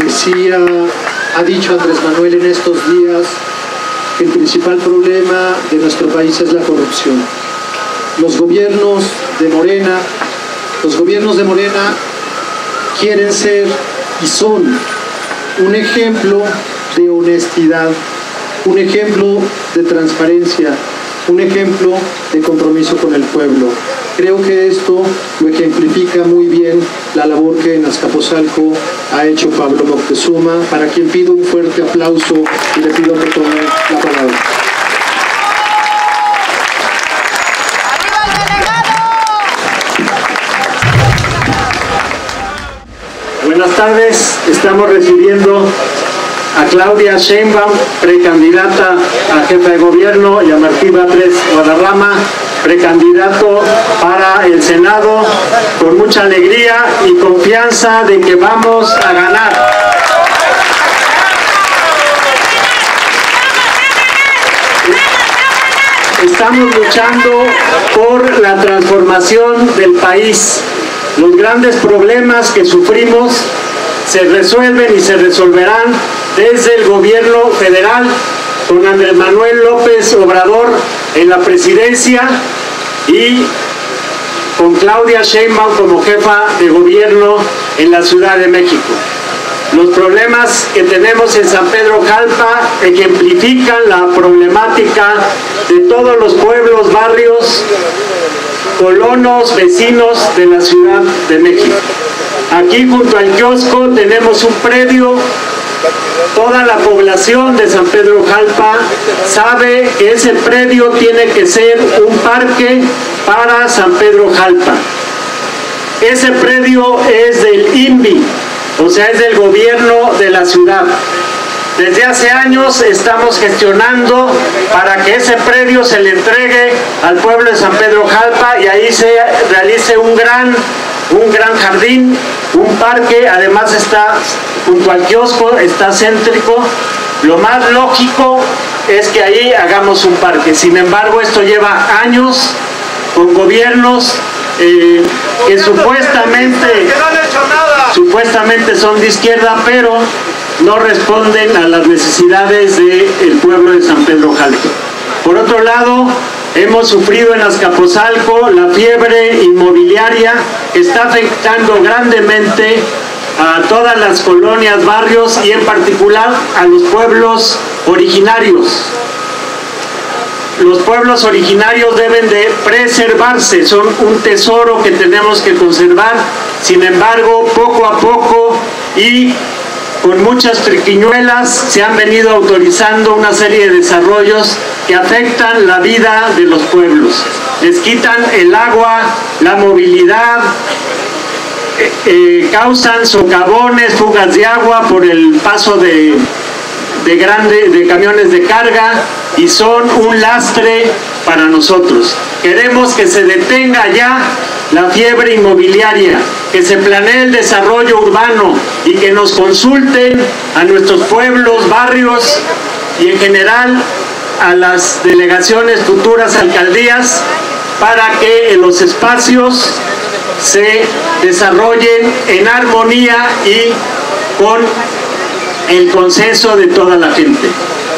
Decía, ha dicho Andrés Manuel en estos días que el principal problema de nuestro país es la corrupción. Los gobiernos de Morena quieren ser y son un ejemplo de honestidad, un ejemplo de transparencia, un ejemplo de compromiso con el pueblo. Creo que esto lo ejemplifica muy bien la labor que en Azcapotzalco ha hecho Pablo Moctezuma, para quien pido un fuerte aplauso y le pido que tome la palabra. Buenas tardes, estamos recibiendo a Claudia Sheinbaum, precandidata a jefa de gobierno, y a Martí Batres Guadarrama, precandidato para el Senado, con mucha alegría y confianza de que vamos a ganar. Estamos luchando por la transformación del país. Los grandes problemas que sufrimos se resuelven y se resolverán desde el gobierno federal, con Andrés Manuel López Obrador en la presidencia y con Claudia Sheinbaum como jefa de gobierno en la Ciudad de México. Los problemas que tenemos en San Pedro Jalpa ejemplifican la problemática de todos los pueblos, barrios, colonos, vecinos de la Ciudad de México. Aquí junto al kiosco tenemos un predio. Toda la población de San Pedro Jalpa sabe que ese predio tiene que ser un parque para San Pedro Jalpa. Ese predio es del INVI, o sea, es del gobierno de la ciudad. Desde hace años estamos gestionando para que ese predio se le entregue al pueblo de San Pedro Jalpa y ahí se realice un gran jardín, un parque. Además está junto al kiosco, está céntrico. Lo más lógico es que ahí hagamos un parque. Sin embargo, esto lleva años con gobiernos que supuestamente son de izquierda, pero no responden a las necesidades del pueblo de San Pedro Jalpa. Por otro lado, hemos sufrido en Azcapotzalco la fiebre inmobiliaria que está afectando grandemente a todas las colonias, barrios y en particular a los pueblos originarios. Los pueblos originarios deben de preservarse, son un tesoro que tenemos que conservar. Sin embargo, poco a poco y con muchas triquiñuelas se han venido autorizando una serie de desarrollos que afectan la vida de los pueblos. Les quitan el agua, la movilidad, causan socavones, fugas de agua por el paso de camiones de carga y son un lastre para nosotros. Queremos que se detenga ya la fiebre inmobiliaria, que se planee el desarrollo urbano y que nos consulten a nuestros pueblos, barrios y en general a las delegaciones, futuras alcaldías, para que los espacios se desarrollen en armonía y con el consenso de toda la gente.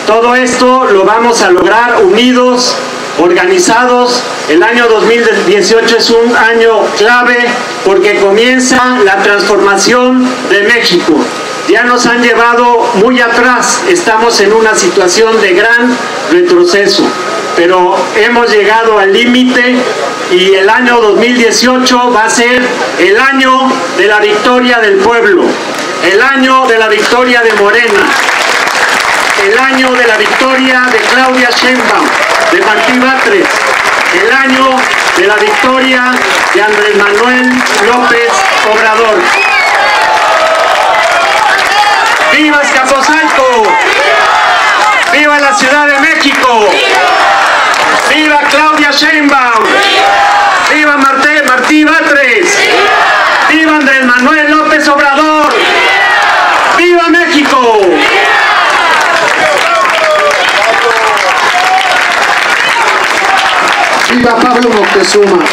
Todo esto lo vamos a lograr unidos, organizados. El año 2018 es un año clave porque comienza la transformación de México. Ya nos han llevado muy atrás, estamos en una situación de gran retroceso, pero hemos llegado al límite y el año 2018 va a ser el año de la victoria del pueblo, el año de la victoria de Morena, el año de la victoria de Claudia Sheinbaum, de Martí Batres, el año de la victoria de Andrés Manuel López Obrador. ¡Viva Azcapotzalco! ¡Viva la Ciudad de México! ¡Viva Claudia Sheinbaum! ¡Viva Martí Batres! ¡Viva Andrés Manuel López Obrador! ¡Viva México! ¡Viva Pablo Moctezuma!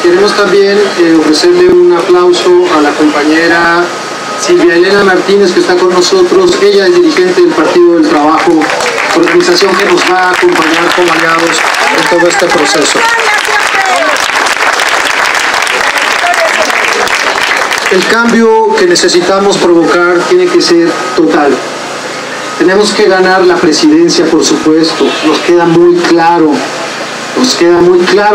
Queremos también ofrecerle un aplauso a la compañera Silvia Elena Martínez, que está con nosotros. Ella es dirigente del Partido del Trabajo, organización que nos va a acompañar como aliados en todo este proceso. El cambio que necesitamos provocar tiene que ser total. Tenemos que ganar la presidencia, por supuesto. Nos queda muy claro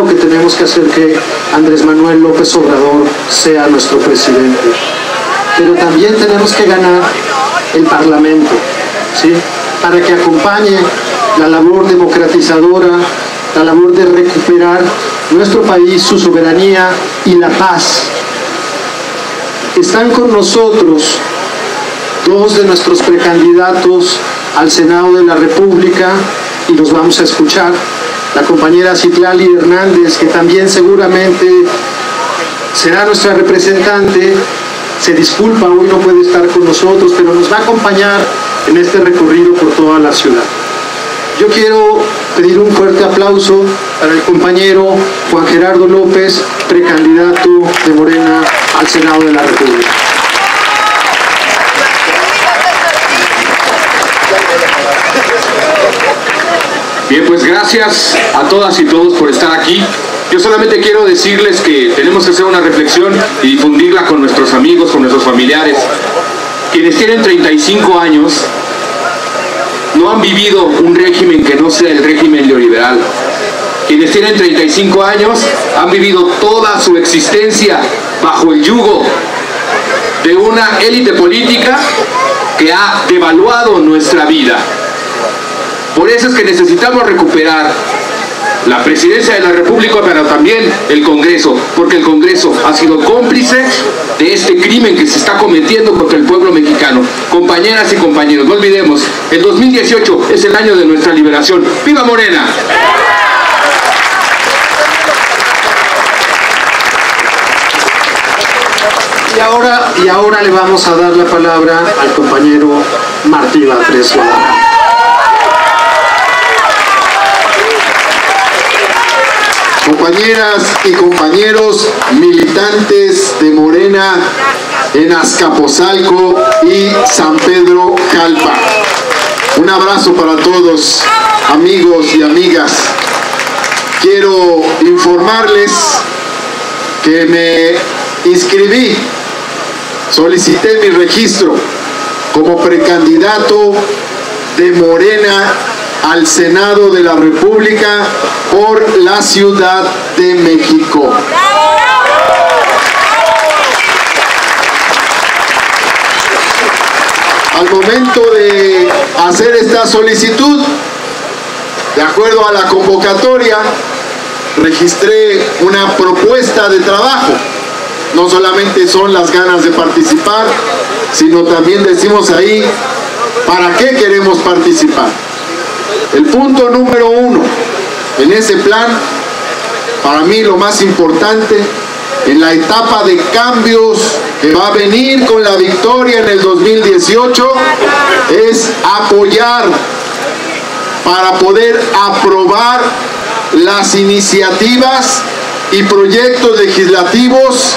que tenemos que hacer que Andrés Manuel López Obrador sea nuestro presidente. Pero también tenemos que ganar el Parlamento, ¿sí? Para que acompañe la labor democratizadora, la labor de recuperar nuestro país, su soberanía y la paz. Están con nosotros dos de nuestros precandidatos al Senado de la República y los vamos a escuchar. La compañera Citlali Hernández, que también seguramente será nuestra representante, se disculpa, hoy no puede estar con nosotros, pero nos va a acompañar en este recorrido por toda la ciudad. Yo quiero pedir un fuerte aplauso para el compañero Juan Gerardo López, precandidato de Morena al Senado de la República. Bien, pues gracias a todas y todos por estar aquí. Yo solamente quiero decirles que tenemos que hacer una reflexión y difundirla con nuestros amigos, con nuestros familiares. Quienes tienen 35 años no han vivido un régimen que no sea el régimen neoliberal. Quienes tienen 35 años han vivido toda su existencia bajo el yugo de una élite política que ha devaluado nuestra vida. Por eso es que necesitamos recuperar la presidencia de la República, pero también el Congreso, porque el Congreso ha sido cómplice de este crimen que se está cometiendo contra el pueblo mexicano. Compañeras y compañeros, no olvidemos, el 2018 es el año de nuestra liberación. ¡Viva Morena! Y ahora le vamos a dar la palabra al compañero Martí Batres. Compañeras y compañeros militantes de Morena en Azcapotzalco y San Pedro Jalpa. Un abrazo para todos, amigos y amigas. Quiero informarles que me inscribí, solicité mi registro como precandidato de Morena al Senado de la República por la Ciudad de México. Al momento de hacer esta solicitud, de acuerdo a la convocatoria, registré una propuesta de trabajo. No solamente son las ganas de participar, sino también decimos ahí para qué queremos participar. El punto número 1 en ese plan, para mí lo más importante, en la etapa de cambios que va a venir con la victoria en el 2018, es apoyar para poder aprobar las iniciativas y proyectos legislativos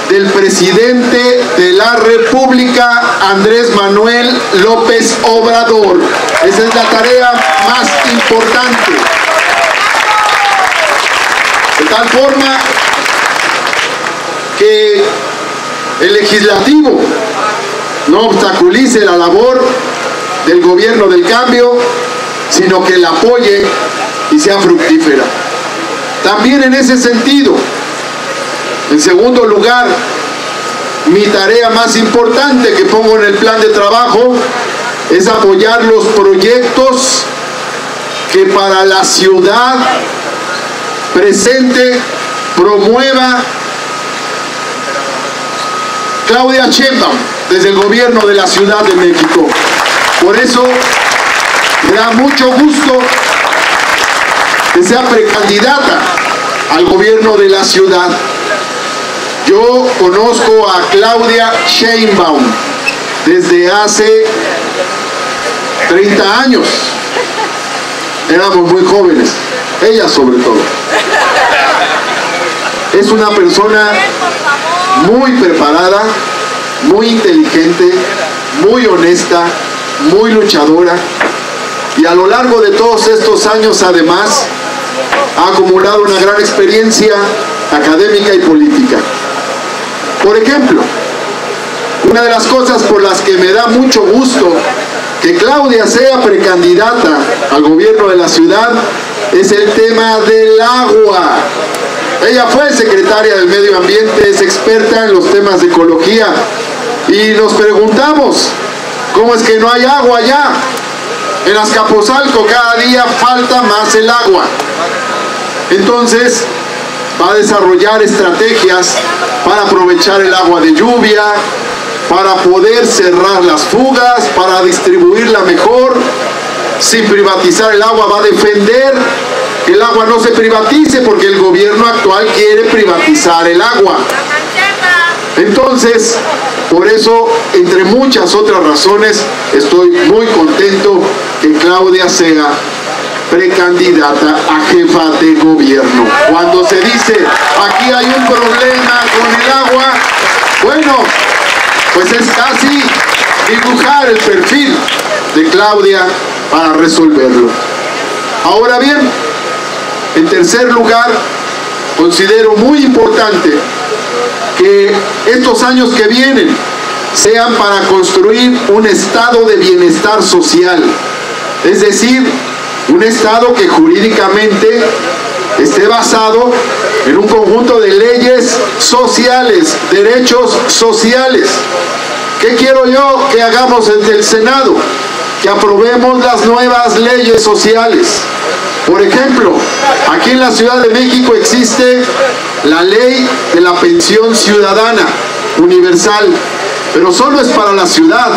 del presidente de la República, Andrés Manuel López Obrador. Esa es la tarea más importante. De tal forma que el legislativo no obstaculice la labor del gobierno del cambio, sino que la apoye y sea fructífera. También en ese sentido, en segundo lugar, mi tarea más importante que pongo en el plan de trabajo es apoyar los proyectos que para la ciudad presente promueva Claudia Sheinbaum desde el gobierno de la Ciudad de México. Por eso me da mucho gusto que sea precandidata al gobierno de la ciudad. Yo conozco a Claudia Sheinbaum desde hace 30 años. Éramos muy jóvenes, ella sobre todo. es una persona muy preparada, muy inteligente, muy honesta, muy luchadora, y a lo largo de todos estos años además ha acumulado una gran experiencia académica y política. Por ejemplo, una de las cosas por las que me da mucho gusto que Claudia sea precandidata al gobierno de la ciudad es el tema del agua. Ella fue secretaria del Medio Ambiente, es experta en los temas de ecología, y nos preguntamos, ¿cómo es que no hay agua allá? En Azcapotzalco cada día falta más el agua. Entonces va a desarrollar estrategias para aprovechar el agua de lluvia, para poder cerrar las fugas, para distribuirla mejor, sin privatizar el agua. Va a defender que el agua no se privatice, porque el gobierno actual quiere privatizar el agua. Entonces, por eso, entre muchas otras razones, estoy muy contento que Claudia sea precandidata a jefa de gobierno. Cuando se dice, aquí hay un problema con el agua, bueno, pues es casi dibujar el perfil de Claudia para resolverlo. Ahora bien, en tercer lugar, considero muy importante que estos años que vienen sean para construir un estado de bienestar social, es decir, un estado que jurídicamente esté basado en un conjunto de leyes sociales, derechos sociales. ¿Qué quiero yo que hagamos desde el Senado? Que aprobemos las nuevas leyes sociales. Por ejemplo, aquí en la Ciudad de México existe la ley de la pensión ciudadana universal, pero solo es para la ciudad.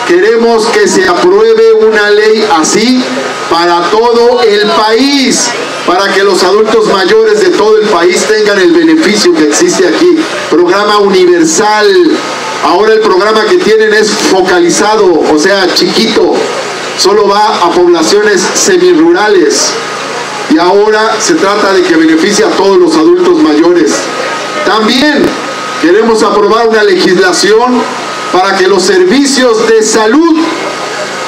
Queremos que se apruebe una ley así para todo el país, para que los adultos mayores de todo el país tengan el beneficio que existe aquí. Programa universal. Ahora el programa que tienen es focalizado, o sea, chiquito. Solo va a poblaciones semirurales. Y ahora se trata de que beneficie a todos los adultos mayores. También queremos aprobar una legislación para que los servicios de salud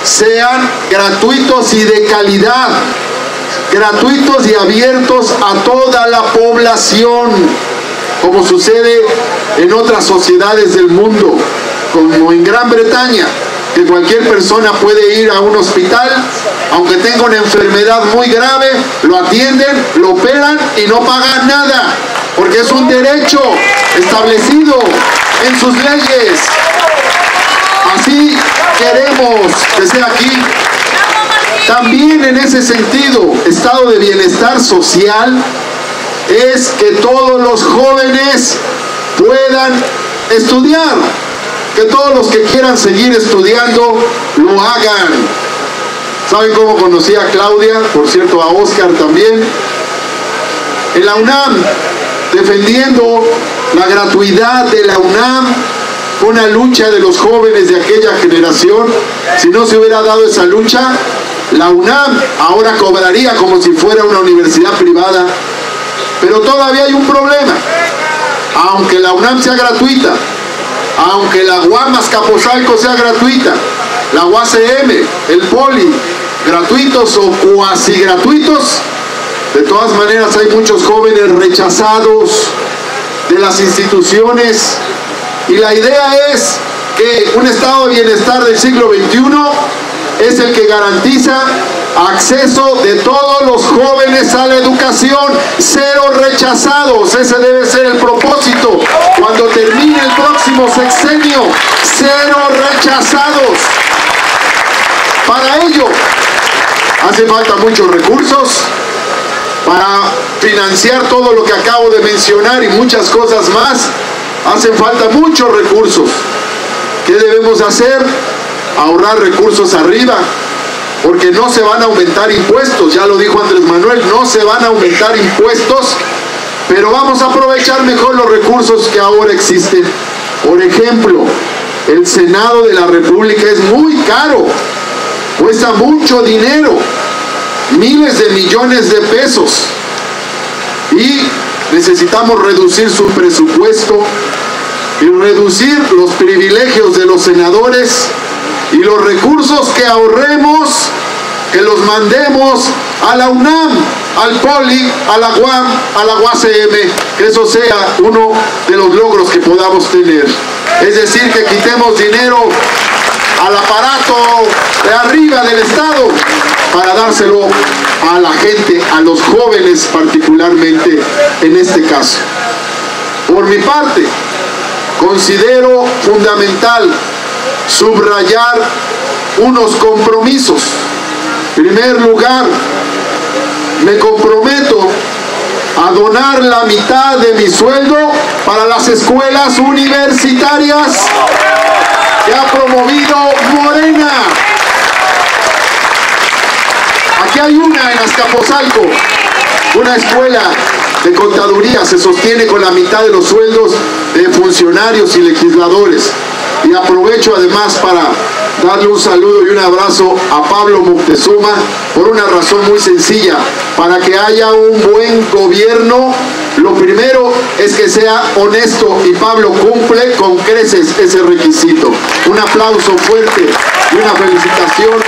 sean gratuitos y de calidad, gratuitos y abiertos a toda la población, como sucede en otras sociedades del mundo, como en Gran Bretaña, que cualquier persona puede ir a un hospital, aunque tenga una enfermedad muy grave, lo atienden, lo operan y no pagan nada, porque es un derecho establecido en sus leyes. Así queremos que sea aquí. También en ese sentido, estado de bienestar social es que todos los jóvenes puedan estudiar, que todos los que quieran seguir estudiando lo hagan. ¿Saben cómo conocí a Claudia? Por cierto, a Oscar también. En la UNAM, defendiendo la gratuidad de la UNAM, una lucha de los jóvenes de aquella generación. Si no se hubiera dado esa lucha, la UNAM ahora cobraría como si fuera una universidad privada. Pero todavía hay un problema. Aunque la UNAM sea gratuita, aunque la UAM Azcapotzalco sea gratuita, la UACM, el Poli, gratuitos o cuasi gratuitos, de todas maneras hay muchos jóvenes rechazados de las instituciones. Y la idea es que un estado de bienestar del siglo XXI es el que garantiza acceso de todos los jóvenes a la educación, cero rechazados. Ese debe ser el propósito cuando termine el próximo sexenio, cero rechazados. Para ello hace falta muchos recursos para financiar todo lo que acabo de mencionar y muchas cosas más. Hacen falta muchos recursos. ¿Qué debemos hacer? Ahorrar recursos arriba, porque no se van a aumentar impuestos, ya lo dijo Andrés Manuel, no se van a aumentar impuestos, pero vamos a aprovechar mejor los recursos que ahora existen. Por ejemplo, el Senado de la República es muy caro, cuesta mucho dinero, miles de millones de pesos, y necesitamos reducir su presupuesto y reducir los privilegios de los senadores, y los recursos que ahorremos, que los mandemos a la UNAM, al POLI, a la UAM, a la UACM, que eso sea uno de los logros que podamos tener. Es decir, que quitemos dinero al aparato de arriba del Estado para dárselo a la gente, a los jóvenes particularmente en este caso. Por mi parte, considero fundamental subrayar unos compromisos. En primer lugar, me comprometo a donar la mitad de mi sueldo para las escuelas universitarias que ha promovido Morena. Aquí hay una en Azcapotzalco, una escuela de contaduría, se sostiene con la mitad de los sueldos de funcionarios y legisladores. Y aprovecho además para darle un saludo y un abrazo a Pablo Moctezuma por una razón muy sencilla: para que haya un buen gobierno, lo primero es que sea honesto, y Pablo cumple con creces ese requisito. Un aplauso fuerte y una felicitación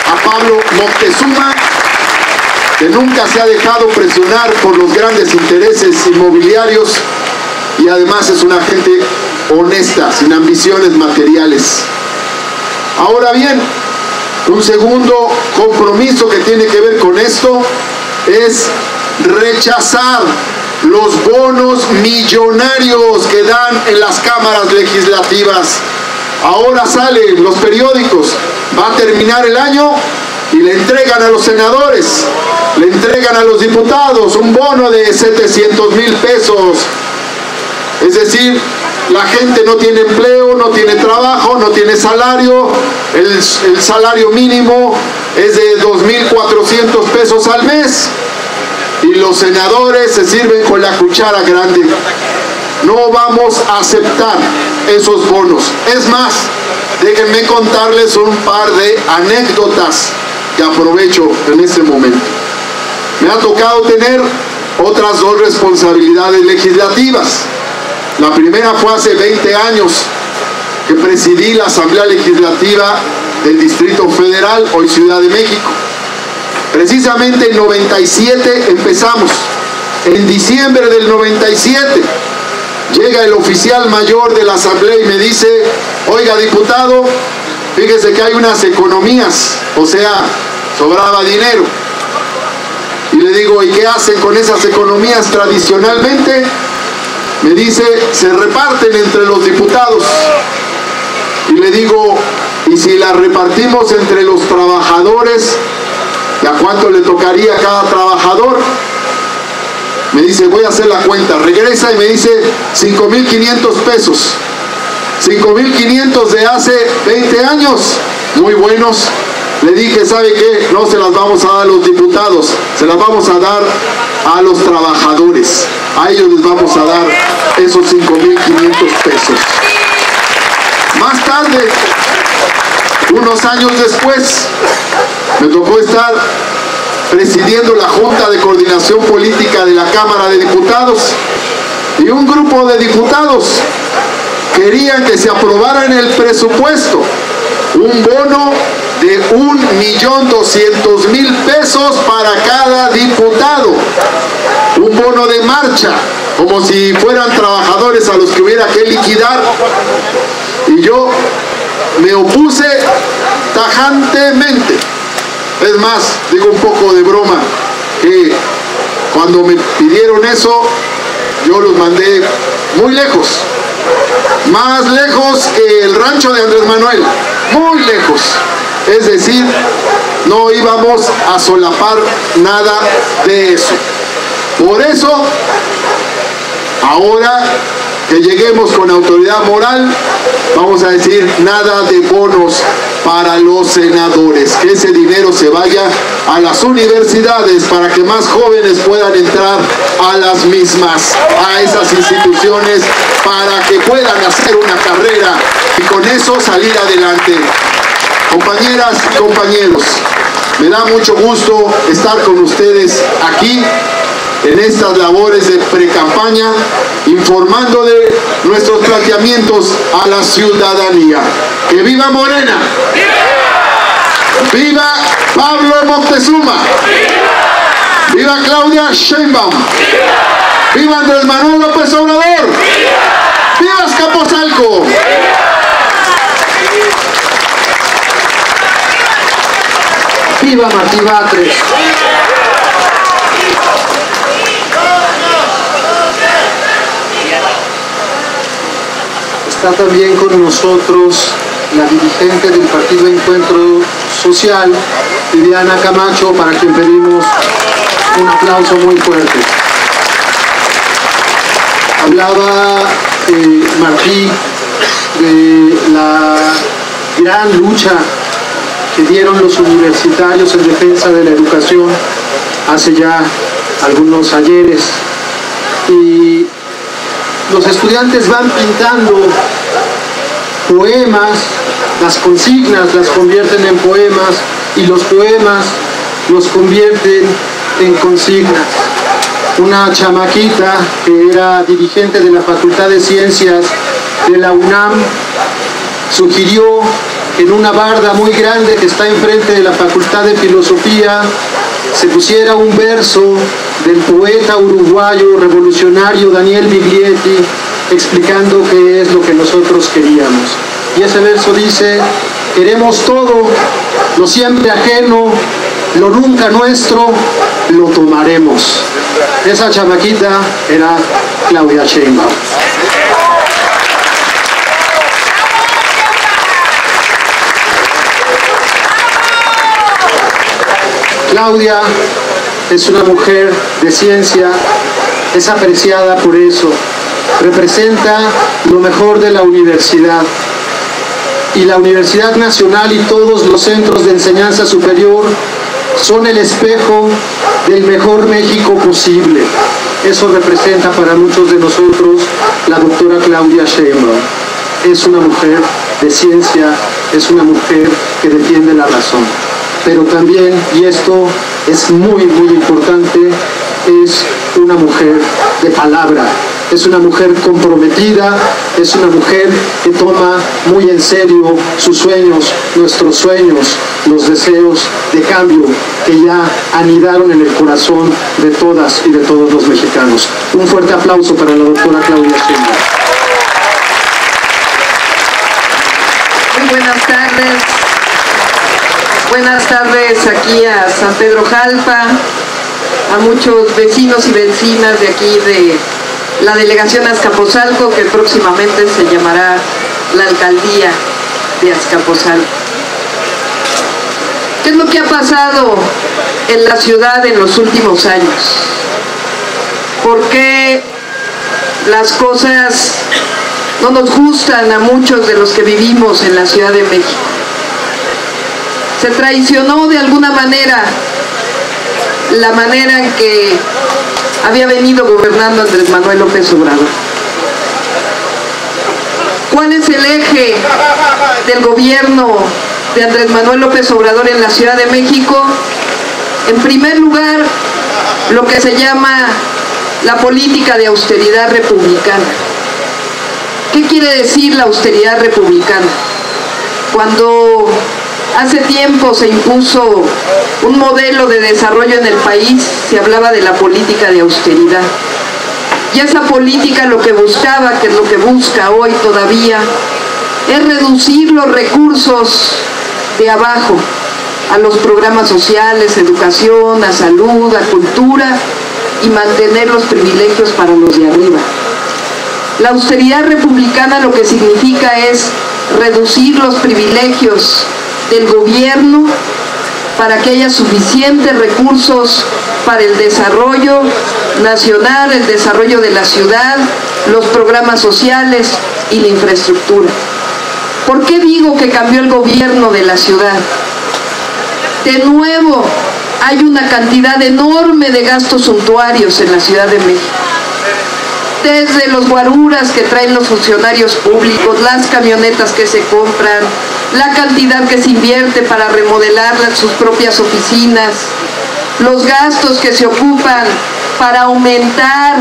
a Pablo Moctezuma, que nunca se ha dejado presionar por los grandes intereses inmobiliarios, y además es una gente honesta, sin ambiciones materiales. Ahora bien, un segundo compromiso que tiene que ver con esto es rechazar los bonos millonarios que dan en las cámaras legislativas. Ahora salen los periódicos, va a terminar el año y le entregan a los senadores, le entregan a los diputados un bono de 700,000 pesos. Es decir, la gente no tiene empleo, no tiene trabajo, no tiene salario. El salario mínimo es de 2,400 pesos al mes. Y los senadores se sirven con la cuchara grande. No vamos a aceptar esos bonos. Es más, déjenme contarles un par de anécdotas que aprovecho en este momento. Me ha tocado tener otras dos responsabilidades legislativas. La primera fue hace 20 años, que presidí la Asamblea Legislativa del Distrito Federal, hoy Ciudad de México. Precisamente en 97 empezamos. En diciembre del 97 llega el oficial mayor de la Asamblea y me dice: oiga, diputado, fíjese que hay unas economías, o sea, sobraba dinero. Y le digo: ¿y qué hacen con esas economías tradicionalmente? Me dice: se reparten entre los diputados. Y le digo: ¿y si las repartimos entre los trabajadores, ¿y a cuánto le tocaría a cada trabajador? Me dice: voy a hacer la cuenta. Regresa y me dice: 5,500 pesos. 5,500 de hace 20 años. Muy buenos. Le dije: ¿sabe qué? No se las vamos a dar a los diputados, se las vamos a dar a los trabajadores. A ellos les vamos a dar esos 5,500 pesos. Más tarde, unos años después, me tocó estar presidiendo la Junta de Coordinación Política de la Cámara de Diputados, y un grupo de diputados querían que se aprobara en el presupuesto un bono de 1,200,000 pesos para cada diputado, un bono de marcha, como si fueran trabajadores a los que hubiera que liquidar. Y yo me opuse tajantemente. Es más, digo un poco de broma, que cuando me pidieron eso, yo los mandé muy lejos, más lejos que el rancho de Andrés Manuel, muy lejos. Es decir, no íbamos a solapar nada de eso. Por eso, ahora que lleguemos con autoridad moral, vamos a decir: nada de bonos para los senadores, que ese dinero se vaya a las universidades para que más jóvenes puedan entrar a las mismas, a esas instituciones, para que puedan hacer una carrera y con eso salir adelante. Compañeras y compañeros, me da mucho gusto estar con ustedes aquí en estas labores de precampaña, informando de nuestros planteamientos a la ciudadanía. ¡Que viva Morena! ¡Viva Pablo Moctezuma! ¡Viva Claudia Sheinbaum! ¡Viva Andrés Manuel López Obrador! ¡Viva Azcapotzalco! ¡Viva Martí Batres! Está también con nosotros la dirigente del Partido Encuentro Social, Viviana Camacho, para quien pedimos un aplauso muy fuerte. Hablaba Martí de la gran lucha que dieron los universitarios en defensa de la educación hace ya algunos ayeres, y los estudiantes van pintando poemas, las consignas las convierten en poemas y los poemas los convierten en consignas. Una chamaquita que era dirigente de la Facultad de Ciencias de la UNAM sugirió en una barda muy grande que está enfrente de la Facultad de Filosofía se pusiera un verso del poeta uruguayo revolucionario Daniel Biglietti explicando qué es lo que nosotros queríamos. Y ese verso dice: queremos todo, lo siempre ajeno, lo nunca nuestro, lo tomaremos. Esa chamaquita era Claudia Sheinbaum. Claudia es una mujer de ciencia, es apreciada por eso, representa lo mejor de la universidad. Y la Universidad Nacional y todos los centros de enseñanza superior son el espejo del mejor México posible. Eso representa para muchos de nosotros la doctora Claudia Sheinbaum. Es una mujer de ciencia, es una mujer que defiende la razón. Pero también, y esto es muy, muy importante, es una mujer de palabra. Es una mujer comprometida, es una mujer que toma muy en serio sus sueños, nuestros sueños, los deseos de cambio que ya anidaron en el corazón de todas y de todos los mexicanos. Un fuerte aplauso para la doctora Claudia Sheinbaum. Muy buenas tardes. Buenas tardes aquí a San Pedro Jalpa, a muchos vecinos y vecinas de aquí de la delegación Azcapotzalco, que próximamente se llamará la alcaldía de Azcapotzalco. ¿Qué es lo que ha pasado en la ciudad en los últimos años? ¿Por qué las cosas no nos gustan a muchos de los que vivimos en la Ciudad de México? Se traicionó de alguna manera la manera en que había venido gobernando Andrés Manuel López Obrador. ¿Cuál es el eje del gobierno de Andrés Manuel López Obrador en la Ciudad de México? En primer lugar, lo que se llama la política de austeridad republicana. ¿Qué quiere decir la austeridad republicana? Cuando hace tiempo se impuso un modelo de desarrollo en el país, se hablaba de la política de austeridad. Y esa política lo que buscaba, que es lo que busca hoy todavía, es reducir los recursos de abajo a los programas sociales, educación, a salud, a cultura, y mantener los privilegios para los de arriba. La austeridad republicana lo que significa es reducir los privilegios del gobierno para que haya suficientes recursos para el desarrollo nacional, el desarrollo de la ciudad, los programas sociales y la infraestructura. ¿Por qué digo que cambió el gobierno de la ciudad? De nuevo, hay una cantidad enorme de gastos suntuarios en la Ciudad de México. Desde los guaruras que traen los funcionarios públicos, las camionetas que se compran, la cantidad que se invierte para remodelar sus propias oficinas, los gastos que se ocupan para aumentar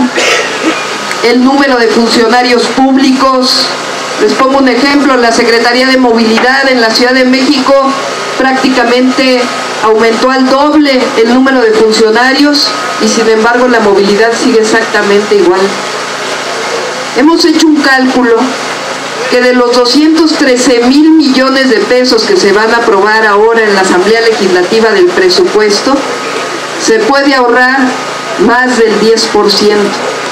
el número de funcionarios públicos. Les pongo un ejemplo, la Secretaría de Movilidad en la Ciudad de México prácticamente aumentó al doble el número de funcionarios y sin embargo la movilidad sigue exactamente igual. Hemos hecho un cálculo que de los 213,000 millones de pesos que se van a aprobar ahora en la Asamblea Legislativa del presupuesto, se puede ahorrar más del 10%,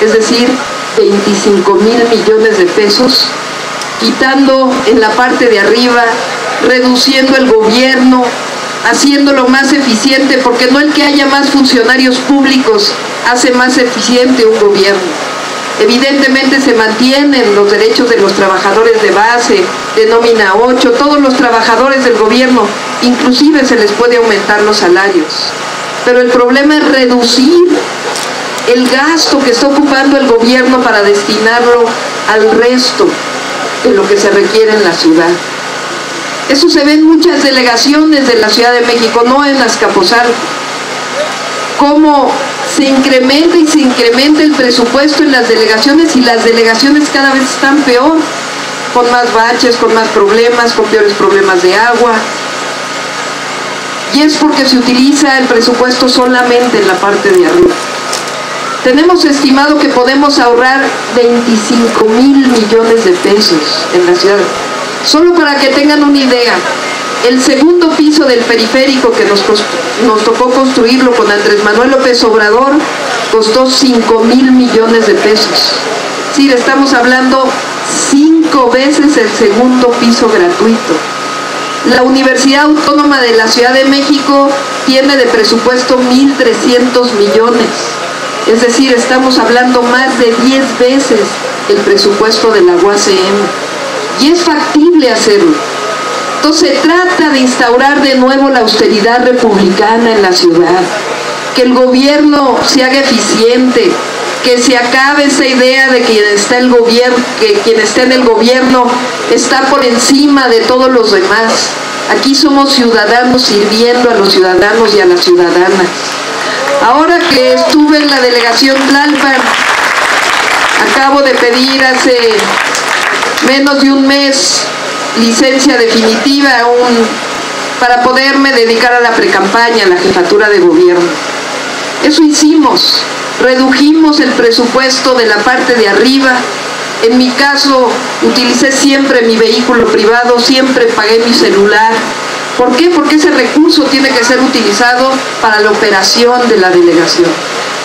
es decir, 25,000 millones de pesos, quitando en la parte de arriba, reduciendo el gobierno, haciéndolo más eficiente, porque no el que haya más funcionarios públicos hace más eficiente un gobierno. Evidentemente se mantienen los derechos de los trabajadores de base, de nómina 8, todos los trabajadores del gobierno, inclusive se les puede aumentar los salarios. Pero el problema es reducir el gasto que está ocupando el gobierno para destinarlo al resto de lo que se requiere en la ciudad. Eso se ve en muchas delegaciones de la Ciudad de México, no en Azcapotzalco. Cómo se incrementa el presupuesto en las delegaciones y las delegaciones cada vez están peor, con más baches, con más problemas, con peores problemas de agua. Y es porque se utiliza el presupuesto solamente en la parte de arriba. Tenemos estimado que podemos ahorrar 25,000 millones de pesos en la ciudad. Solo para que tengan una idea, el segundo piso del periférico que nos tocó construirlo con Andrés Manuel López Obrador costó 5,000 millones de pesos. Sí, estamos hablando 5 veces el segundo piso gratuito. La Universidad Autónoma de la Ciudad de México tiene de presupuesto 1,300 millones. Es decir, estamos hablando más de 10 veces el presupuesto de la UACM. Y es factible hacerlo. Entonces se trata de instaurar de nuevo la austeridad republicana en la ciudad, que el gobierno se haga eficiente, que se acabe esa idea de que quien está en el gobierno está por encima de todos los demás. Aquí somos ciudadanos sirviendo a los ciudadanos y a las ciudadanas. Ahora que estuve en la delegación Tlalpan, acabo de pedir hace menos de un mes licencia definitiva para poderme dedicar a la precampaña, a la jefatura de gobierno. Eso hicimos, redujimos el presupuesto de la parte de arriba. En mi caso, utilicé siempre mi vehículo privado, siempre pagué mi celular. ¿Por qué? Porque ese recurso tiene que ser utilizado para la operación de la delegación.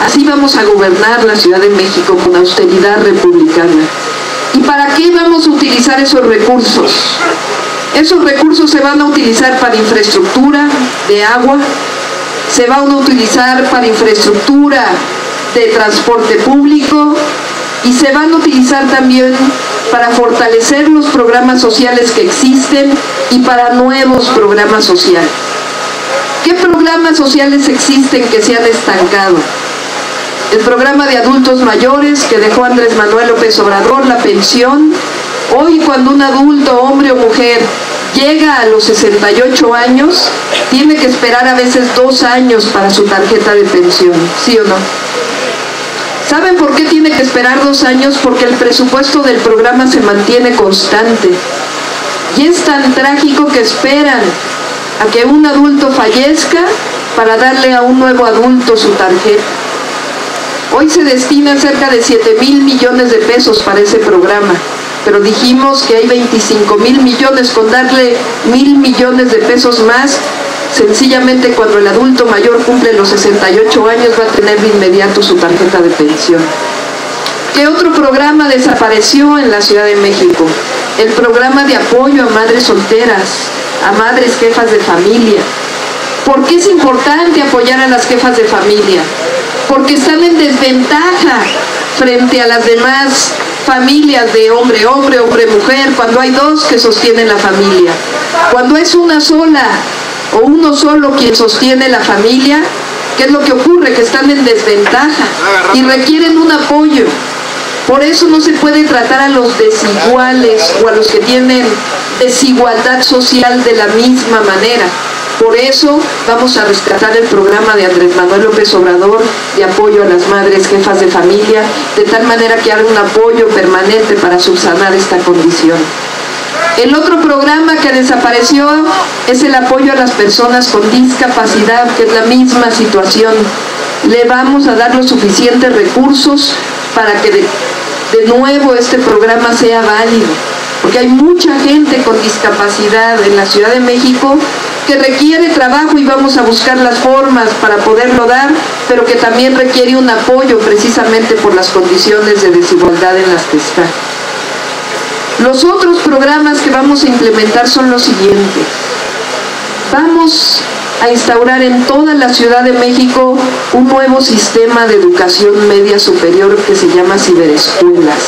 Así vamos a gobernar la Ciudad de México con austeridad republicana. ¿Y para qué vamos a utilizar esos recursos? Esos recursos se van a utilizar para infraestructura de agua, se van a utilizar para infraestructura de transporte público y se van a utilizar también para fortalecer los programas sociales que existen y para nuevos programas sociales. ¿Qué programas sociales existen que se han estancado? El programa de adultos mayores que dejó Andrés Manuel López Obrador, la pensión. Hoy cuando un adulto, hombre o mujer, llega a los 68 años, tiene que esperar a veces 2 años para su tarjeta de pensión, ¿sí o no? ¿Saben por qué tiene que esperar 2 años? Porque el presupuesto del programa se mantiene constante. Y es tan trágico que esperan a que un adulto fallezca para darle a un nuevo adulto su tarjeta. Hoy se destinan cerca de 7,000 millones de pesos para ese programa, pero dijimos que hay 25,000 millones, con darle 1,000 millones de pesos más, sencillamente cuando el adulto mayor cumple los 68 años va a tener de inmediato su tarjeta de pensión. ¿Qué otro programa desapareció en la Ciudad de México? El programa de apoyo a madres solteras, a madres jefas de familia. ¿Por qué es importante apoyar a las jefas de familia? Porque están en desventaja frente a las demás familias de hombre-hombre, hombre-mujer, cuando hay 2 que sostienen la familia. Cuando es una sola o uno solo quien sostiene la familia, ¿qué es lo que ocurre? Que están en desventaja y requieren un apoyo. Por eso no se puede tratar a los desiguales o a los que tienen desigualdad social de la misma manera, Por eso vamos a rescatar el programa de Andrés Manuel López Obrador de apoyo a las madres jefas de familia, de tal manera que haga un apoyo permanente para subsanar esta condición. El otro programa que desapareció es el apoyo a las personas con discapacidad, que es la misma situación. Le vamos a dar los suficientes recursos para que de nuevo este programa sea válido, porque hay mucha gente con discapacidad en la Ciudad de México que requiere trabajo y vamos a buscar las formas para poderlo dar, pero que también requiere un apoyo precisamente por las condiciones de desigualdad en las que está. Los otros programas que vamos a implementar son los siguientes. Vamos a instaurar en toda la Ciudad de México un nuevo sistema de educación media superior que se llama ciberescuelas.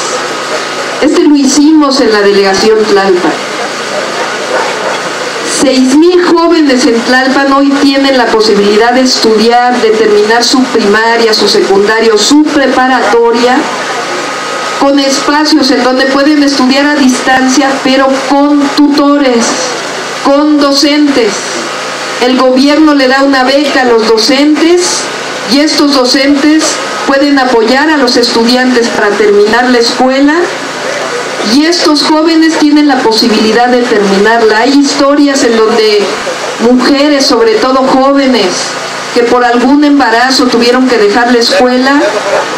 Este lo hicimos en la delegación Tlalpan. 6,000 jóvenes en Tlalpan hoy tienen la posibilidad de estudiar, de terminar su primaria, su secundaria o su preparatoria, con espacios en donde pueden estudiar a distancia, pero con tutores, con docentes. El gobierno le da una beca a los docentes y estos docentes pueden apoyar a los estudiantes para terminar la escuela, y estos jóvenes tienen la posibilidad de terminarla. Hay historias en donde mujeres, sobre todo jóvenes, que por algún embarazo tuvieron que dejar la escuela,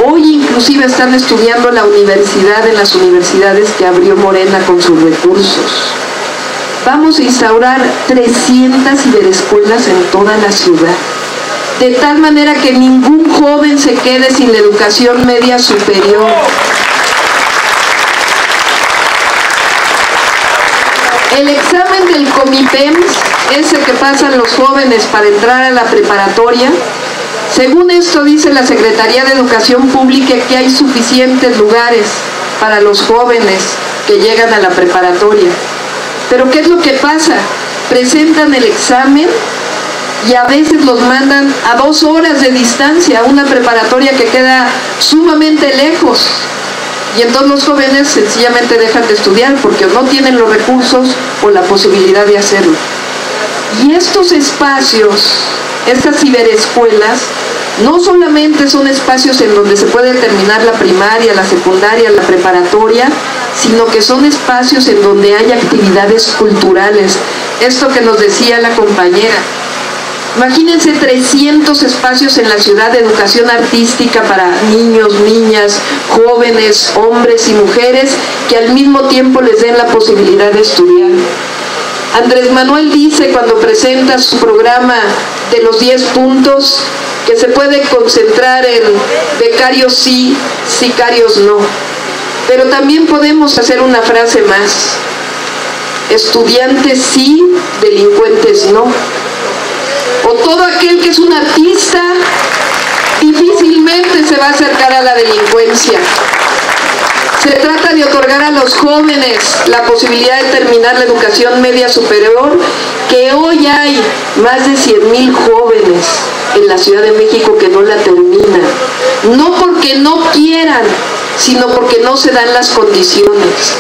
hoy inclusive están estudiando la universidad en las universidades que abrió Morena con sus recursos. Vamos a instaurar 300 ciberescuelas en toda la ciudad, de tal manera que ningún joven se quede sin la educación media superior. El examen del Comipems, ese que pasan los jóvenes para entrar a la preparatoria, según esto dice la Secretaría de Educación Pública que hay suficientes lugares para los jóvenes que llegan a la preparatoria. Pero ¿qué es lo que pasa? Presentan el examen y a veces los mandan a 2 horas de distancia, a una preparatoria que queda sumamente lejos. Y entonces los jóvenes sencillamente dejan de estudiar porque no tienen los recursos o la posibilidad de hacerlo. Y estos espacios, estas ciberescuelas, no solamente son espacios en donde se puede terminar la primaria, la secundaria, la preparatoria, sino que son espacios en donde hay actividades culturales. Esto que nos decía la compañera. Imagínense 300 espacios en la ciudad de educación artística para niños, niñas, jóvenes, hombres y mujeres que al mismo tiempo les den la posibilidad de estudiar. Andrés Manuel dice cuando presenta su programa de los 10 puntos que se puede concentrar en becarios sí, sicarios no. Pero también podemos hacer una frase más. Estudiantes sí, delincuentes no. O todo aquel que es un artista difícilmente se va a acercar a la delincuencia. Se trata de otorgar a los jóvenes la posibilidad de terminar la educación media superior, que hoy hay más de 100,000 jóvenes en la Ciudad de México que no la terminan. No porque no quieran, sino porque no se dan las condiciones.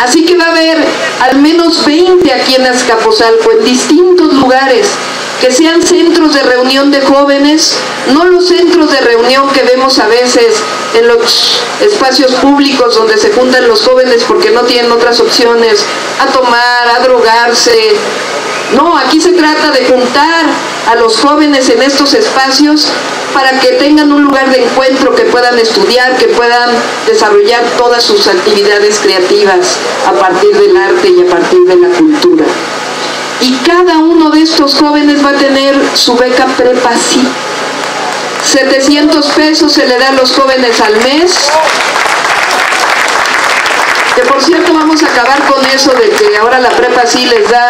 Así que va a haber al menos 20 aquí en Azcapotzalco, en distintos lugares, que sean centros de reunión de jóvenes, no los centros de reunión que vemos a veces en los espacios públicos donde se juntan los jóvenes porque no tienen otras opciones, a tomar, a drogarse. No, aquí se trata de juntar a los jóvenes en estos espacios para que tengan un lugar de encuentro, que puedan estudiar, que puedan desarrollar todas sus actividades creativas a partir del arte y a partir de la cultura. Y cada uno de estos jóvenes va a tener su beca Prepa Sí. 700 pesos se le da a los jóvenes al mes. Que por cierto vamos a acabar con eso de que ahora la Prepa Sí les da,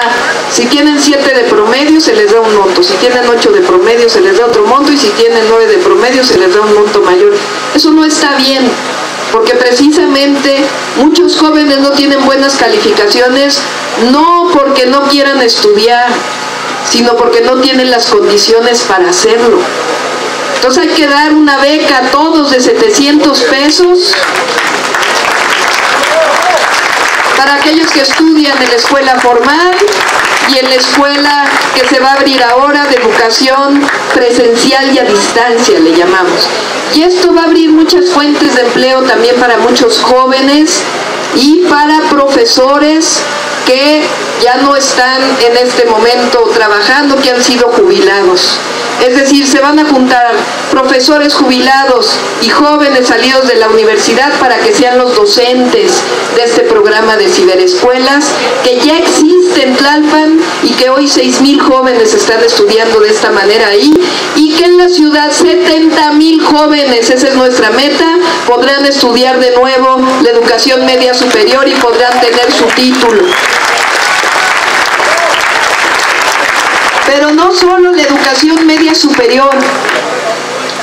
si tienen 7 de promedio se les da un monto, si tienen 8 de promedio se les da otro monto y si tienen 9 de promedio se les da un monto mayor. Eso no está bien, porque precisamente muchos jóvenes no tienen buenas calificaciones, no porque no quieran estudiar, sino porque no tienen las condiciones para hacerlo. Entonces hay que dar una beca a todos de 700 pesos para aquellos que estudian en la escuela formal y en la escuela que se va a abrir ahora de educación presencial y a distancia, le llamamos. Y esto va a abrir muchas fuentes de empleo también para muchos jóvenes y para profesores que ya no están en este momento trabajando, que han sido jubilados. Es decir, se van a juntar profesores jubilados y jóvenes salidos de la universidad para que sean los docentes de este programa de ciberescuelas que ya existe en Tlalpan y que hoy 6,000 jóvenes están estudiando de esta manera ahí, y que en la ciudad 70,000 jóvenes, esa es nuestra meta, podrán estudiar de nuevo la educación media superior y podrán tener su título. Pero no solo la educación media superior,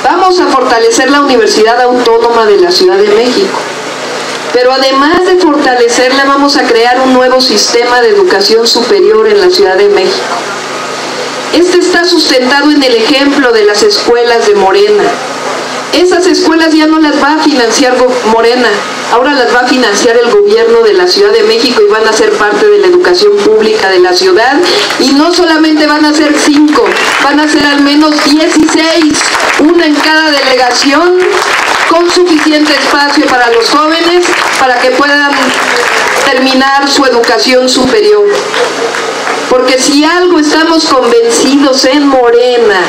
vamos a fortalecer la Universidad Autónoma de la Ciudad de México. Pero además de fortalecerla, vamos a crear un nuevo sistema de educación superior en la Ciudad de México. Este está sustentado en el ejemplo de las escuelas de Morena. Esas escuelas ya no las va a financiar Morena, ahora las va a financiar el gobierno de la Ciudad de México y van a ser parte de la educación pública de la ciudad. Y no solamente van a ser 5, van a ser al menos 16, una en cada delegación, con suficiente espacio para los jóvenes para que puedan terminar su educación superior. Porque si algo estamos convencidos en Morena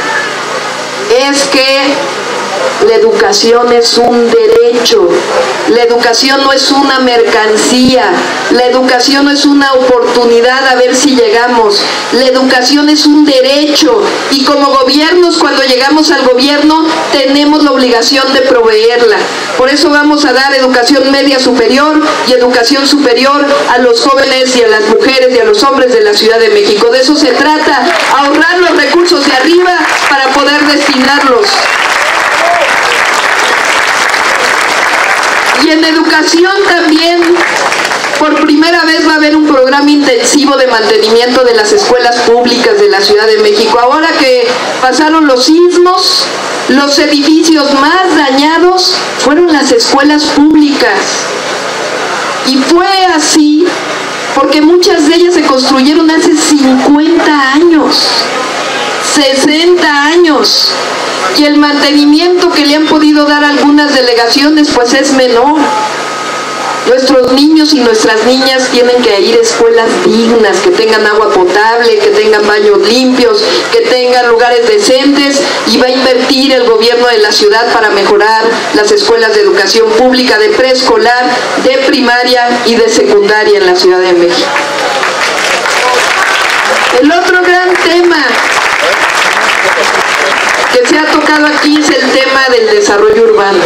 es que la educación es un derecho, la educación no es una mercancía, la educación no es una oportunidad a ver si llegamos, la educación es un derecho y como gobiernos, cuando llegamos al gobierno, tenemos la obligación de proveerla. Por eso vamos a dar educación media superior y educación superior a los jóvenes y a las mujeres y a los hombres de la Ciudad de México. De eso se trata, ahorrar los recursos de arriba para poder destinarlos. Y en educación también, por primera vez va a haber un programa intensivo de mantenimiento de las escuelas públicas de la Ciudad de México. Ahora que pasaron los sismos, los edificios más dañados fueron las escuelas públicas. Y fue así porque muchas de ellas se construyeron hace 50 años, 60 años. Y el mantenimiento que le han podido dar algunas delegaciones pues es menor. Nuestros niños y nuestras niñas tienen que ir a escuelas dignas, que tengan agua potable, que tengan baños limpios, que tengan lugares decentes, y va a invertir el gobierno de la ciudad para mejorar las escuelas de educación pública, de preescolar, de primaria y de secundaria en la Ciudad de México. El otro gran tema que se ha tocado aquí es el tema del desarrollo urbano.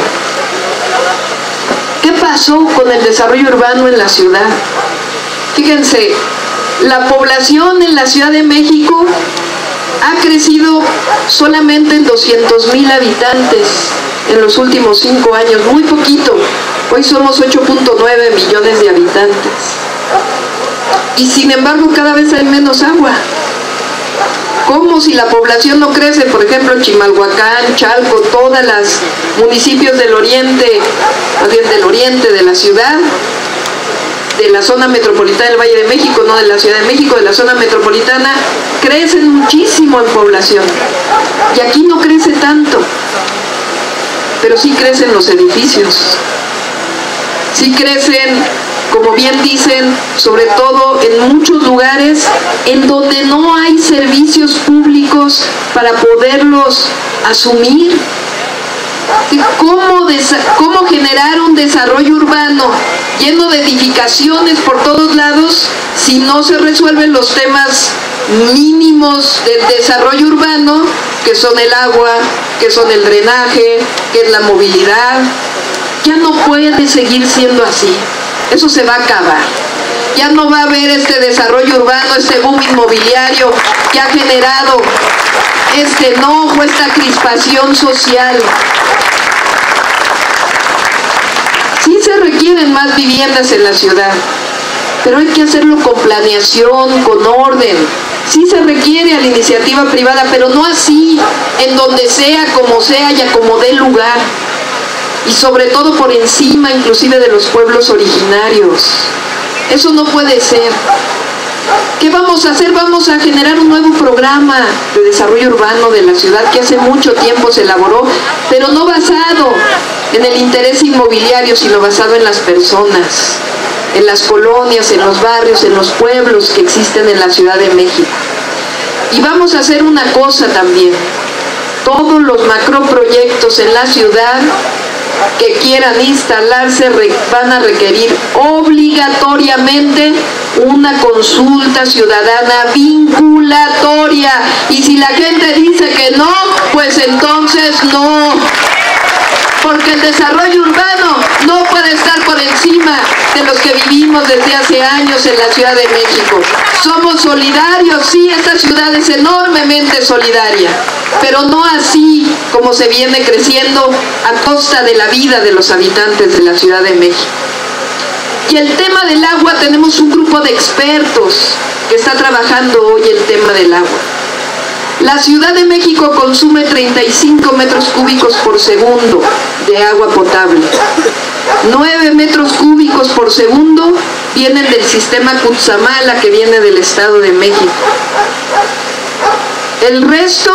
¿Qué pasó con el desarrollo urbano en la ciudad? Fíjense, la población en la Ciudad de México ha crecido solamente en 200,000 habitantes en los últimos 5 años, muy poquito. Hoy somos 8.9 millones de habitantes. Y sin embargo cada vez hay menos agua. ¿Cómo si la población no crece? Por ejemplo, Chimalhuacán, Chalco, todos los municipios del oriente, más bien del oriente de la ciudad, de la zona metropolitana del Valle de México, no de la Ciudad de México, de la zona metropolitana, crecen muchísimo en población. Y aquí no crece tanto, pero sí crecen los edificios. Sí crecen, como bien dicen, sobre todo en muchos lugares en donde no hay servicios públicos para poderlos asumir. ¿Cómo generar un desarrollo urbano lleno de edificaciones por todos lados si no se resuelven los temas mínimos del desarrollo urbano, que son el agua, que son el drenaje, que es la movilidad? Ya no puede seguir siendo así. Eso se va a acabar. Ya no va a haber este desarrollo urbano, este boom inmobiliario que ha generado este enojo, esta crispación social. Sí se requieren más viviendas en la ciudad, pero hay que hacerlo con planeación, con orden. Sí se requiere a la iniciativa privada, pero no así, en donde sea, como sea y a como dé lugar. Y sobre todo por encima inclusive de los pueblos originarios. Eso no puede ser. ¿Qué vamos a hacer? Vamos a generar un nuevo programa de desarrollo urbano de la ciudad que hace mucho tiempo se elaboró, pero no basado en el interés inmobiliario, sino basado en las personas, en las colonias, en los barrios, en los pueblos que existen en la Ciudad de México. Y vamos a hacer una cosa también: todos los macroproyectos en la ciudad que quieran instalarse van a requerir obligatoriamente una consulta ciudadana vinculatoria, y si la gente dice que no, pues entonces no, porque el desarrollo urbano no puede estar por encima de los que vivimos desde hace años en la Ciudad de México. Somos solidarios, sí, esta ciudad es enormemente solidaria, pero no así como se viene creciendo a costa de la vida de los habitantes de la Ciudad de México. Y el tema del agua, tenemos un grupo de expertos que está trabajando hoy el tema del agua. La Ciudad de México consume 35 metros cúbicos por segundo de agua potable. 9 metros cúbicos por segundo vienen del sistema Cutzamala, que viene del Estado de México. El resto,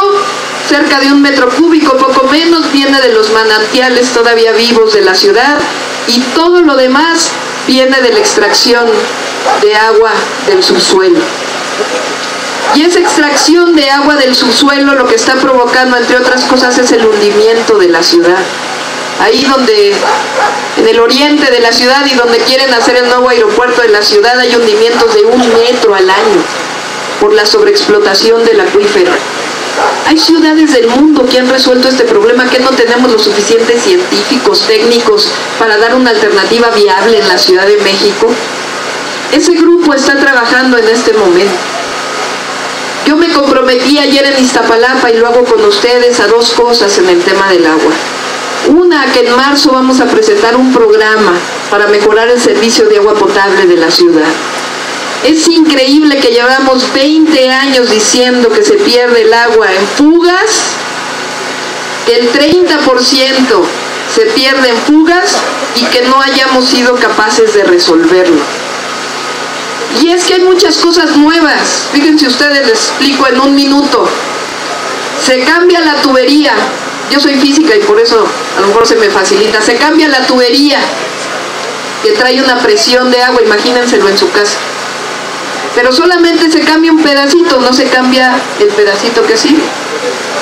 cerca de 1 metro cúbico, poco menos, viene de los manantiales todavía vivos de la ciudad, y todo lo demás viene de la extracción de agua del subsuelo. Y esa extracción de agua del subsuelo lo que está provocando, entre otras cosas, es el hundimiento de la ciudad. Ahí donde, en el oriente de la ciudad y donde quieren hacer el nuevo aeropuerto de la ciudad, hay hundimientos de 1 metro al año por la sobreexplotación del acuífero. Hay ciudades del mundo que han resuelto este problema, que no tenemos los suficientes científicos, técnicos para dar una alternativa viable en la Ciudad de México. Ese grupo está trabajando en este momento. Yo me comprometí ayer en Iztapalapa, y lo hago con ustedes, a 2 cosas en el tema del agua. Una, que en marzo vamos a presentar un programa para mejorar el servicio de agua potable de la ciudad. Es increíble que llevamos 20 años diciendo que se pierde el agua en fugas, que el 30% se pierde en fugas, y que no hayamos sido capaces de resolverlo. Y es que hay muchas cosas nuevas. Fíjense ustedes, les explico en 1 minuto. Se cambia la tubería. Yo soy física y por eso a lo mejor se me facilita. Se cambia la tubería que trae una presión de agua, imagínenselo en su casa. Pero solamente se cambia un pedacito, no se cambia el pedacito que sigue.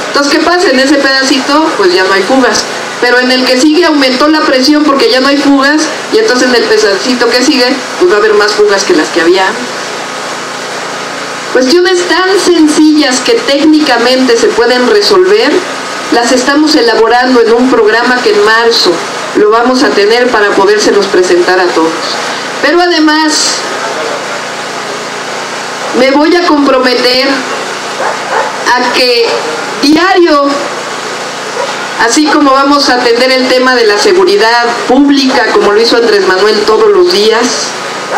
Entonces, ¿qué pasa? En ese pedacito, pues ya no hay fugas. Pero en el que sigue aumentó la presión porque ya no hay fugas, y entonces en el pedacito que sigue, pues va a haber más fugas que las que había. Cuestiones tan sencillas que técnicamente se pueden resolver, las estamos elaborando en un programa que en marzo lo vamos a tener para podérselos presentar a todos. Pero además, me voy a comprometer a que diario, así como vamos a atender el tema de la seguridad pública, como lo hizo Andrés Manuel todos los días,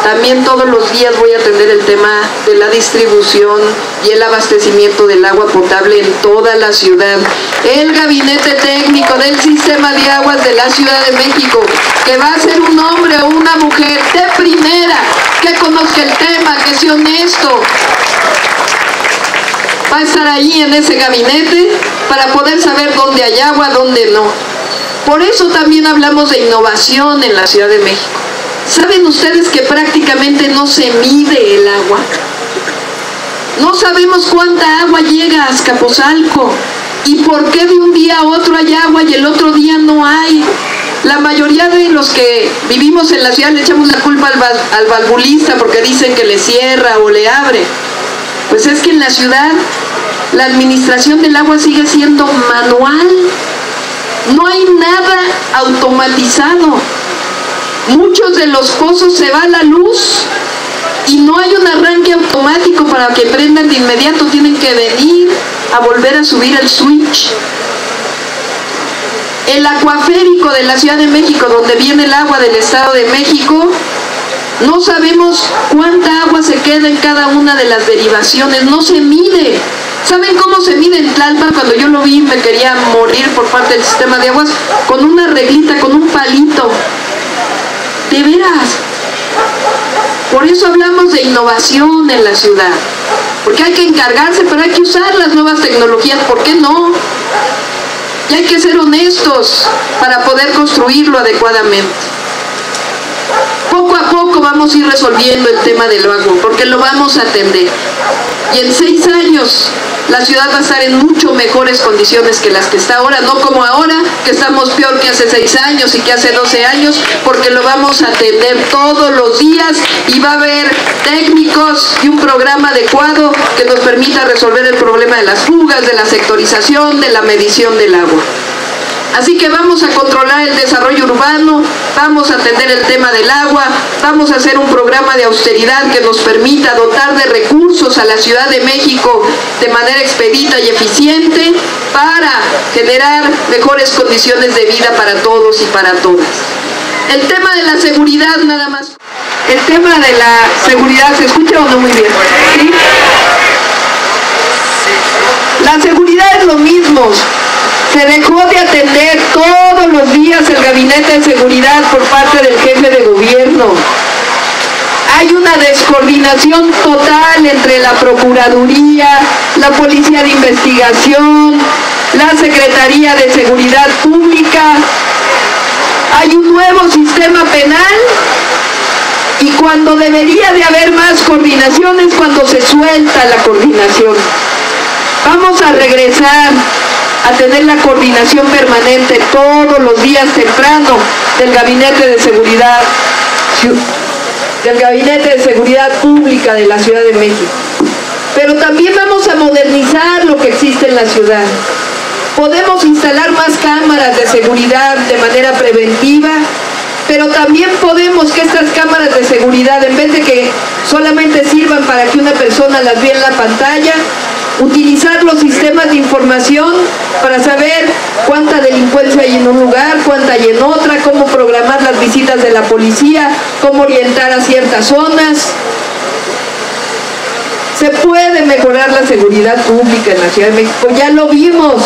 también todos los días voy a atender el tema de la distribución y el abastecimiento del agua potable en toda la ciudad. El gabinete técnico del sistema de aguas de la Ciudad de México, que va a ser un hombre o una mujer de primera, que conozca el tema, que sea honesto, va a estar ahí en ese gabinete para poder saber dónde hay agua, dónde no. Por eso también hablamos de innovación en la Ciudad de México. ¿Saben ustedes que prácticamente no se mide el agua? No sabemos cuánta agua llega a Azcapotzalco y por qué de un día a otro hay agua y el otro día no hay. La mayoría de los que vivimos en la ciudad le echamos la culpa al valvulista porque dicen que le cierra o le abre. Pues es que en la ciudad la administración del agua sigue siendo manual. No hay nada automatizado. Muchos de los pozos se va la luz y no hay un arranque automático para que prendan de inmediato. Tienen que venir a volver a subir el switch. El acuaférico de la Ciudad de México, donde viene el agua del Estado de México, no sabemos cuánta agua se queda en cada una de las derivaciones, no se mide. ¿Saben cómo se mide en Tlalpan? Cuando yo lo vi me quería morir por parte del sistema de aguas, con una reglita, con un palito. De veras. Por eso hablamos de innovación en la ciudad, porque hay que encargarse, pero hay que usar las nuevas tecnologías, ¿por qué no? Y hay que ser honestos para poder construirlo adecuadamente. Poco a poco vamos a ir resolviendo el tema del agua, porque lo vamos a atender. Y en 6 años la ciudad va a estar en mucho mejores condiciones que las que está ahora, no como ahora, que estamos peor que hace 6 años y que hace 12 años, porque lo vamos a atender todos los días y va a haber técnicos y un programa adecuado que nos permita resolver el problema de las fugas, de la sectorización, de la medición del agua. Así que vamos a controlar el desarrollo urbano, vamos a atender el tema del agua, vamos a hacer un programa de austeridad que nos permita dotar de recursos a la Ciudad de México de manera expedita y eficiente para generar mejores condiciones de vida para todos y para todas. El tema de la seguridad nada más. El tema de la seguridad, ¿se escucha o no muy bien? ¿Sí? La seguridad es lo mismo. Se dejó de atender todos los días el gabinete de seguridad por parte del jefe de gobierno. Hay una descoordinación total entre la Procuraduría, la Policía de Investigación, la Secretaría de Seguridad Pública. Hay un nuevo sistema penal y cuando debería de haber más coordinación es cuando se suelta la coordinación. Vamos a regresar a tener la coordinación permanente todos los días temprano del Gabinete de Seguridad Pública de la Ciudad de México. Pero también vamos a modernizar lo que existe en la ciudad. Podemos instalar más cámaras de seguridad de manera preventiva, pero también podemos que estas cámaras de seguridad, en vez de que solamente sirvan para que una persona las vea en la pantalla, utilizar los sistemas de información para saber cuánta delincuencia hay en un lugar, cuánta hay en otra, cómo programar las visitas de la policía, cómo orientar a ciertas zonas. Se puede mejorar la seguridad pública en la Ciudad de México, ya lo vimos.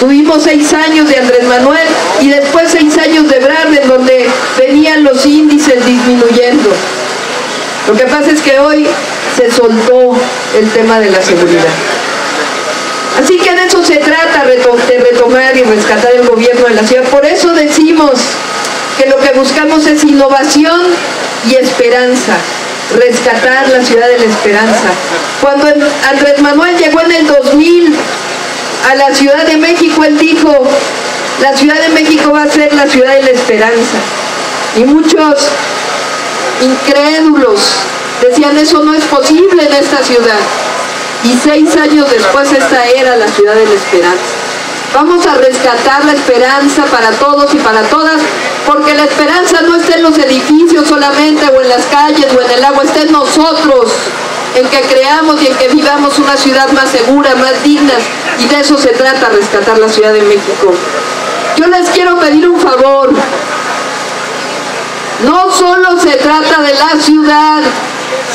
Tuvimos 6 años de Andrés Manuel y después 6 años de Ebrard, en donde venían los índices disminuyendo. Lo que pasa es que hoy se soltó el tema de la seguridad. Así que de eso se trata, de retomar y rescatar el gobierno de la ciudad. Por eso decimos que lo que buscamos es innovación y esperanza, rescatar la ciudad de la esperanza. Cuando Andrés Manuel llegó en el 2000 a la Ciudad de México, él dijo, la Ciudad de México va a ser la ciudad de la esperanza. Y muchos incrédulos decían, eso no es posible en esta ciudad. Y 6 años después esta era la ciudad de la esperanza. Vamos a rescatar la esperanza para todos y para todas, porque la esperanza no está en los edificios solamente, o en las calles, o en el agua, está en nosotros, en que creamos y en que vivamos una ciudad más segura, más digna, y de eso se trata, rescatar la Ciudad de México. Yo les quiero pedir un favor. No solo se trata de la ciudad,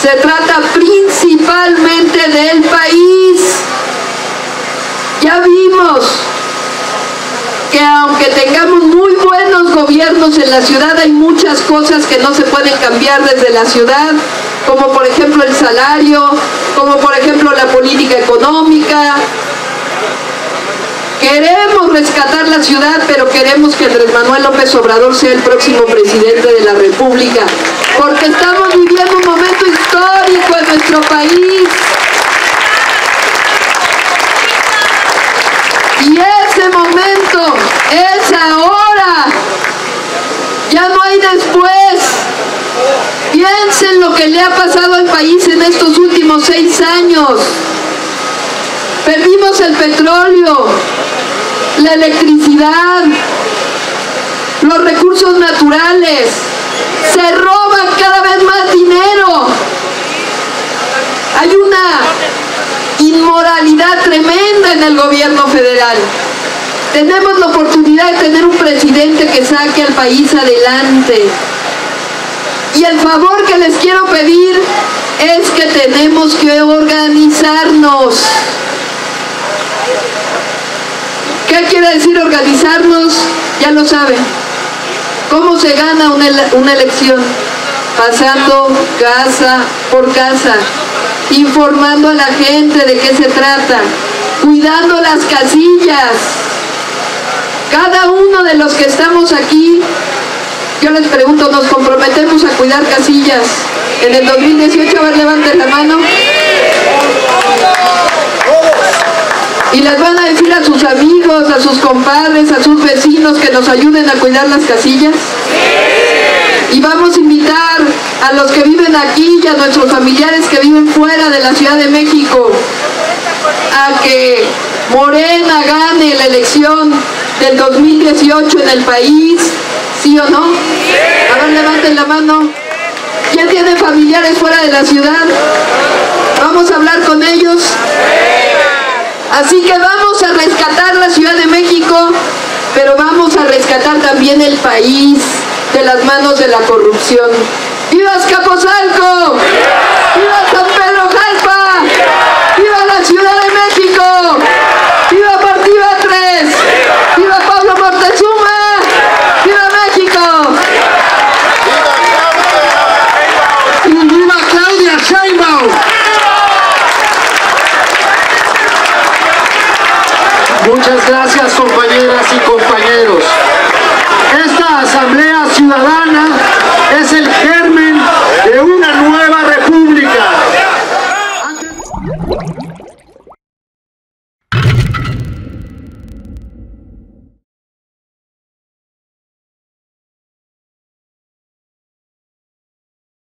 se trata principalmente del país. Ya vimos que aunque tengamos muy buenos gobiernos en la ciudad, hay muchas cosas que no se pueden cambiar desde la ciudad, como por ejemplo el salario, como por ejemplo la política económica. Queremos rescatar la ciudad, pero queremos que Andrés Manuel López Obrador sea el próximo presidente de la República, porque estamos viviendo un momento histórico en nuestro país. Y ese momento es ahora, ya no hay después. Piensen lo que le ha pasado al país en estos últimos 6 años. Perdimos el petróleo, la electricidad, los recursos naturales, se roba cada vez más dinero. Hay una inmoralidad tremenda en el gobierno federal. Tenemos la oportunidad de tener un presidente que saque al país adelante. Y el favor que les quiero pedir es que tenemos que organizarnos. ¿Qué quiere decir organizarnos? Ya lo saben. ¿Cómo se gana una elección? pasando casa por casa, informando a la gente de qué se trata, cuidando las casillas. Cada uno de los que estamos aquí, yo les pregunto, ¿nos comprometemos a cuidar casillas en el 2018? A ver, levanten la mano. Y les van a decir a sus amigos, a sus compadres, a sus vecinos que nos ayuden a cuidar las casillas. Y vamos a invitar a los que viven aquí y a nuestros familiares que viven fuera de la Ciudad de México a que Morena gane la elección del 2018 en el país, ¿sí o no? A ver, levanten la mano. ¿Quién tiene familiares fuera de la ciudad? Vamos a hablar con ellos. Así que vamos a rescatar la Ciudad de México, pero vamos a rescatar también el país de las manos de la corrupción. ¡Viva Azcapotzalco! ¡Viva San Pedro Jalpa! ¡Viva la Ciudad de México! ¡Viva Partiva 3! ¡Viva Pablo Moctezuma! ¡Viva México! ¡Y viva Claudia Sheinbaum! Muchas gracias, compañeras y compañeros. Esta Asamblea Ciudadana es el